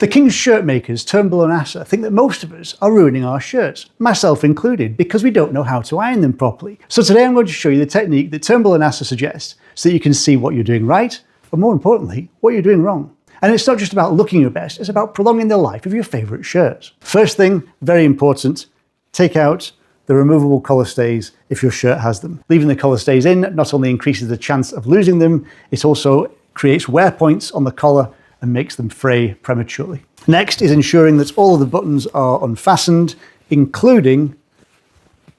The King's Shirtmakers, Turnbull and Asser, think that most of us are ruining our shirts, myself included, because we don't know how to iron them properly. So today I'm going to show you the technique that Turnbull and Asser suggest so that you can see what you're doing right, but more importantly, what you're doing wrong. And it's not just about looking your best, it's about prolonging the life of your favourite shirts. First thing, very important, take out the removable collar stays if your shirt has them. Leaving the collar stays in not only increases the chance of losing them, it also creates wear points on the collar and makes them fray prematurely. Next is ensuring that all of the buttons are unfastened, including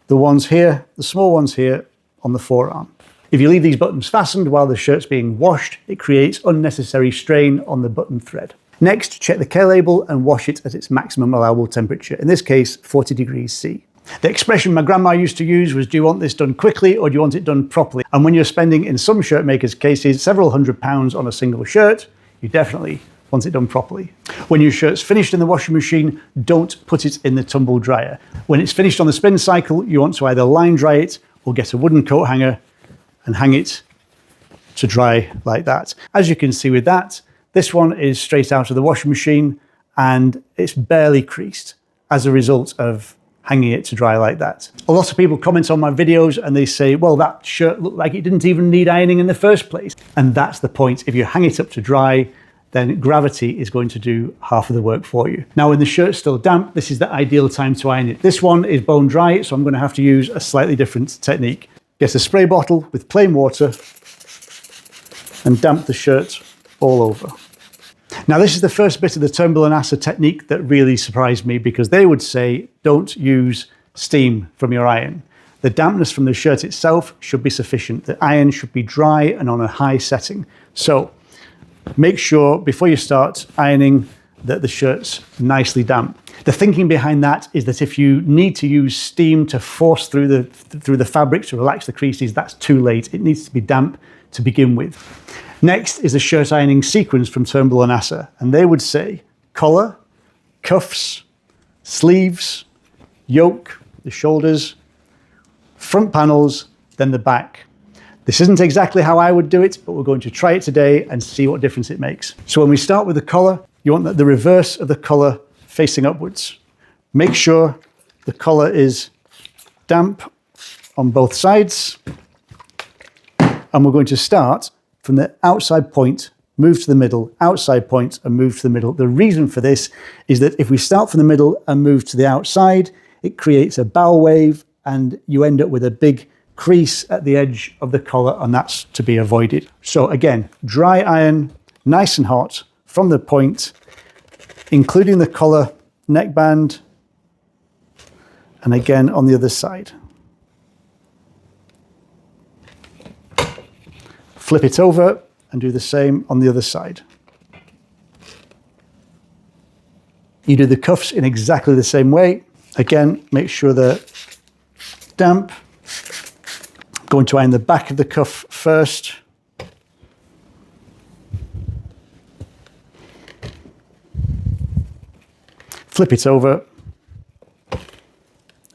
the ones here, the small ones here on the forearm. If you leave these buttons fastened while the shirt's being washed, it creates unnecessary strain on the button thread. Next, check the care label and wash it at its maximum allowable temperature, in this case 40 degrees C. The expression my grandma used to use was, do you want this done quickly or do you want it done properly? And when you're spending, in some shirt makers' cases, several £100s on a single shirt, you definitely want it done properly. When your shirt's finished in the washing machine, don't put it in the tumble dryer. When it's finished on the spin cycle, you want to either line dry it or get a wooden coat hanger and hang it to dry like that. As you can see with that, this one is straight out of the washing machine and it's barely creased as a result of hanging it to dry like that. A lot of people comment on my videos and they say, well, that shirt looked like it didn't even need ironing in the first place. And that's the point. If you hang it up to dry, then gravity is going to do half of the work for you. Now, when the shirt's still damp, this is the ideal time to iron it. This one is bone dry, so I'm going to have to use a slightly different technique. Get a spray bottle with plain water and damp the shirt all over. Now, this is the first bit of the Turnbull and Asser technique that really surprised me, because they would say, don't use steam from your iron. The dampness from the shirt itself should be sufficient. The iron should be dry and on a high setting. So make sure before you start ironing that the shirt's nicely damp. The thinking behind that is that if you need to use steam to force through the fabric to relax the creases, that's too late. It needs to be damp to begin with. Next is the shirt ironing sequence from Turnbull and Asser, and they would say collar, cuffs, sleeves, yoke, the shoulders, front panels, then the back. This isn't exactly how I would do it, but we're going to try it today and see what difference it makes. So when we start with the collar, you want the reverse of the collar facing upwards. Make sure the collar is damp on both sides, and we're going to start from the outside point, move to the middle, outside point, and move to the middle. The reason for this is that if we start from the middle and move to the outside, it creates a bow wave and you end up with a big crease at the edge of the collar, and that's to be avoided. So again, dry iron, nice and hot from the point, including the collar neckband, and again on the other side. Flip it over and do the same on the other side. You do the cuffs in exactly the same way. Again, make sure they're damp. Going to iron the back of the cuff first. Flip it over.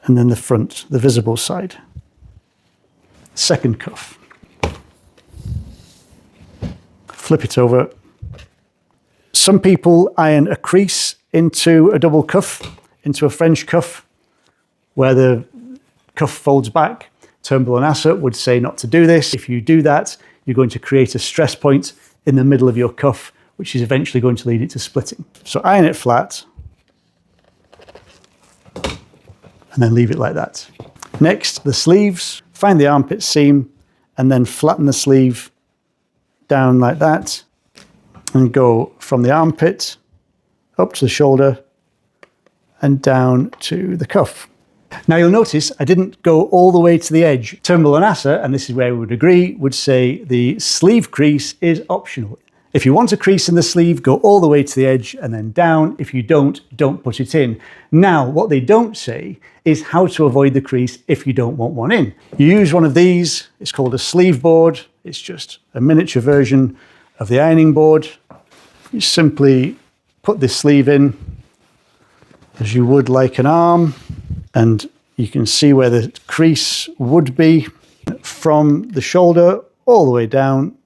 And then the front, the visible side. Second cuff. Flip it over. Some people iron a crease into a double cuff, into a French cuff, where the cuff folds back. Turnbull and Asser would say not to do this. If you do that, you're going to create a stress point in the middle of your cuff, which is eventually going to lead it to splitting. So iron it flat, and then leave it like that. Next, the sleeves. Find the armpit seam, and then flatten the sleeve down like that, and go from the armpit up to the shoulder and down to the cuff. Now you'll notice I didn't go all the way to the edge. Turnbull and Asser, and this is where we would agree, would say the sleeve crease is optional. If you want a crease in the sleeve, go all the way to the edge and then down. If you don't put it in. Now, what they don't say is how to avoid the crease if you don't want one in. You use one of these. It's called a sleeve board. It's just a miniature version of the ironing board. You simply put this sleeve in as you would like an arm, and you can see where the crease would be from the shoulder all the way down.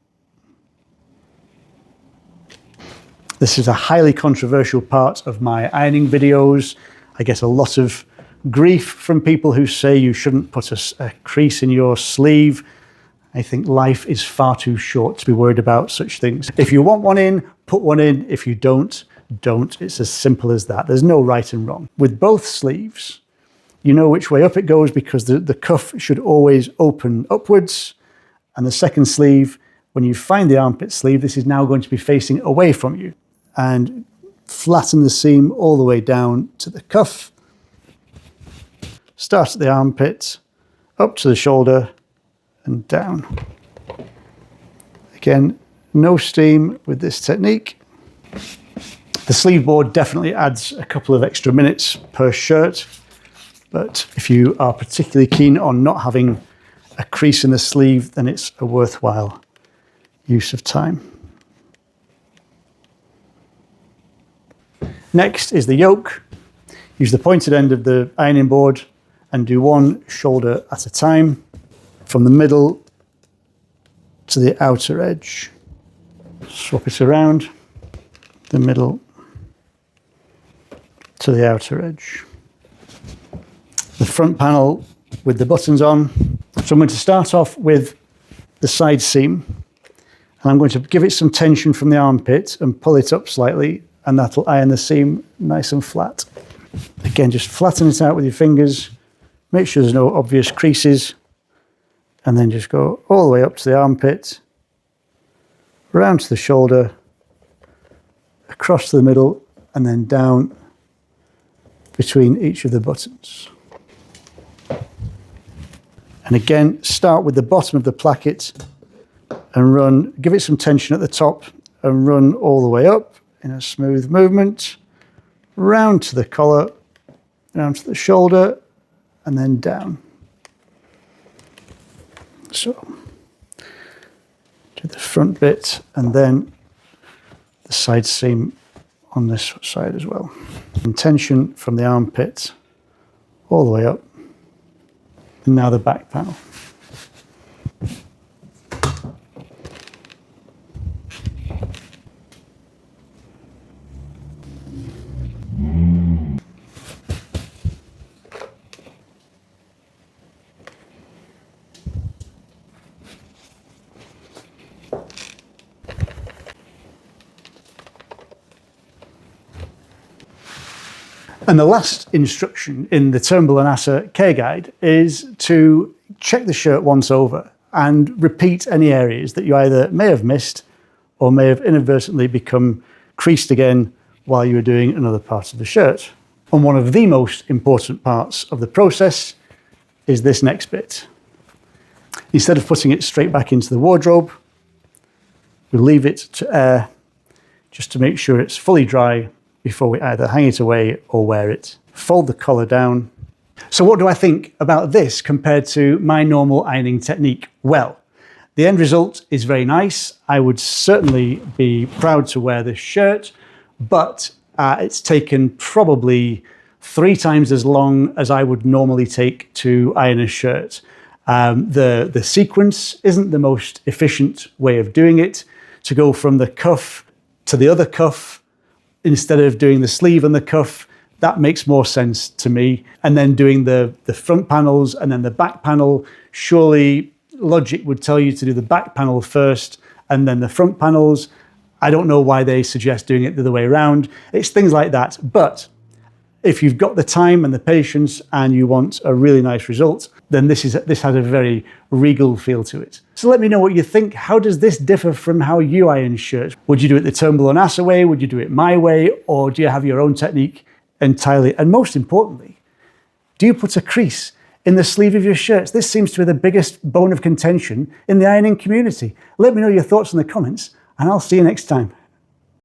This is a highly controversial part of my ironing videos. I get a lot of grief from people who say you shouldn't put a crease in your sleeve. I think life is far too short to be worried about such things. If you want one in, put one in. If you don't, don't. It's as simple as that. There's no right and wrong. With both sleeves, you know which way up it goes because the cuff should always open upwards. And the second sleeve, when you find the armpit sleeve, this is now going to be facing away from you. And flatten the seam all the way down to the cuff. Start at the armpit, up to the shoulder, and down. Again, no steam with this technique. The sleeve board definitely adds a couple of extra minutes per shirt, but if you are particularly keen on not having a crease in the sleeve, then it's a worthwhile use of time. Next is the yoke. Use the pointed end of the ironing board and do one shoulder at a time, from the middle to the outer edge. Swap it around, the middle to the outer edge. The front panel with the buttons on. So I'm going to start off with the side seam, and I'm going to give it some tension from the armpit and pull it up slightly, and that'll iron the seam nice and flat. Again, just flatten it out with your fingers, make sure there's no obvious creases, and then just go all the way up to the armpit, round to the shoulder, across to the middle, and then down between each of the buttons. And again, start with the bottom of the placket and run, give it some tension at the top and run all the way up in a smooth movement, round to the collar, round to the shoulder, and then down. So, do the front bit and then the side seam on this side as well. And tension from the armpit all the way up. And now the back panel. And the last instruction in the Turnbull Asser care guide is to check the shirt once over and repeat any areas that you either may have missed or may have inadvertently become creased again while you were doing another part of the shirt. And one of the most important parts of the process is this next bit. Instead of putting it straight back into the wardrobe, we leave it to air just to make sure it's fully dry before we either hang it away or wear it. Fold the collar down. So what do I think about this compared to my normal ironing technique? Well, the end result is very nice. I would certainly be proud to wear this shirt, but it's taken probably 3 times as long as I would normally take to iron a shirt. The sequence isn't the most efficient way of doing it. To go from the cuff to the other cuff, instead of doing the sleeve and the cuff, that makes more sense to me. And then doing the front panels and then the back panel, surely logic would tell you to do the back panel first and then the front panels. I don't know why they suggest doing it the other way around. It's things like that. But if you've got the time and the patience and you want a really nice result, then this has a very regal feel to it. So let me know what you think. How does this differ from how you iron shirts? Would you do it the Turnbull Asser way? Would you do it my way? Or do you have your own technique entirely? And most importantly, do you put a crease in the sleeve of your shirts? This seems to be the biggest bone of contention in the ironing community. Let me know your thoughts in the comments, and I'll see you next time.